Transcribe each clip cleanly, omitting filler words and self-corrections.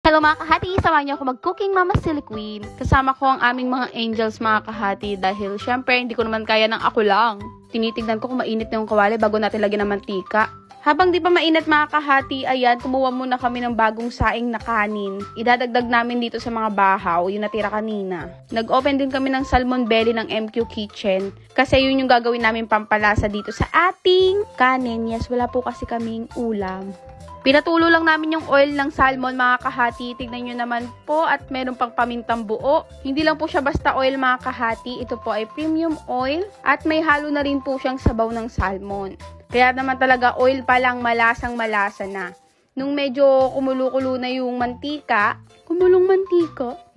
Hello mga kahati, samahan niyo ako mag-cooking Mama Silly Queen. Kasama ko ang aming mga angels mga kahati dahil syempre hindi ko naman kaya ng ako lang. Tinitignan ko kung mainit na yung kawali bago natin lagyan ng mantika. Habang di pa mainit mga kahati, ayan, kumuha muna kami ng bagong saing na kanin. Idadagdag namin dito sa mga bahaw, yung natira kanina. Nag-open din kami ng salmon belly ng MQ Kitchen. Kasi yun yung gagawin namin pampalasa dito sa ating kanin. Yes, wala po kasi kaming ulam. Pinatulo lang namin yung oil ng salmon mga kahati. Tignan nyo naman po at meron pang pamintang buo. Hindi lang po siya basta oil mga kahati. Ito po ay premium oil at may halo na rin po siyang sabaw ng salmon. Kaya naman talaga oil pa lang malasang malasa na. Nung medyo kumulo-kulo na yung mantika,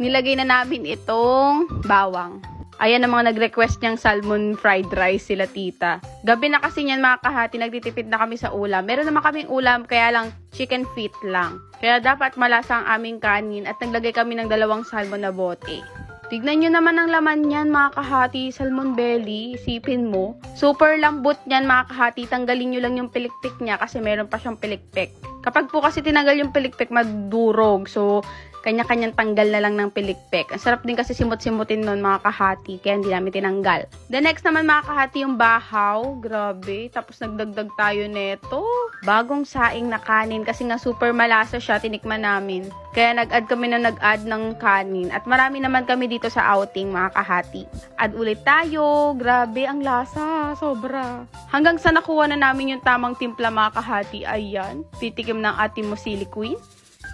nilagay na namin itong bawang. Ayan ang mga nag-request niyang salmon fried rice sila tita. Gabi na kasi niyan mga kahati, nagtitipid na kami sa ulam. Meron naman kaming ulam, kaya lang chicken feet lang. Kaya dapat malasa ang aming kanin at naglagay kami ng 2 salmon na bote. Tignan nyo naman ang laman niyan mga kahati, salmon belly, isipin mo. Super lambot niyan mga kahati, tanggalin nyo lang yung pilikpik niya kasi meron pa siyang pilikpik. Kapag po kasi tinanggal yung pilikpik, magdurog. So, kanya-kanyang tanggal na lang ng pilikpik. Ang sarap din kasi simot-simutin nun mga kahati, kaya hindi namin tinanggal. The next naman mga kahati yung bahaw. Grabe, tapos nagdagdag tayo neto. Bagong saing na kanin kasi nga super malasa siya, tinikman namin. Kaya nag-add kami ng kanin. At marami naman kami dito sa outing mga kahati. Add ulit tayo. Grabe, ang lasa. Sobra. Hanggang sa nakuha na namin yung tamang timpla mga kahati. Ayan, titikim ng ating mo Silly Queen.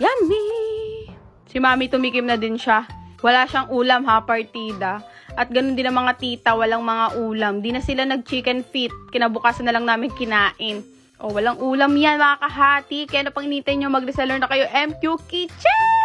Yummy! Si Mami tumikim na din siya. Wala siyang ulam ha, partida. At ganun din ang mga tita, walang mga ulam. Di na sila nag-chicken feet. Kinabukasan na lang namin kinain. O, walang ulam yan mga kahati. Kaya na pang inintay nyo, mag-reseller na kayo MQ Kitchen!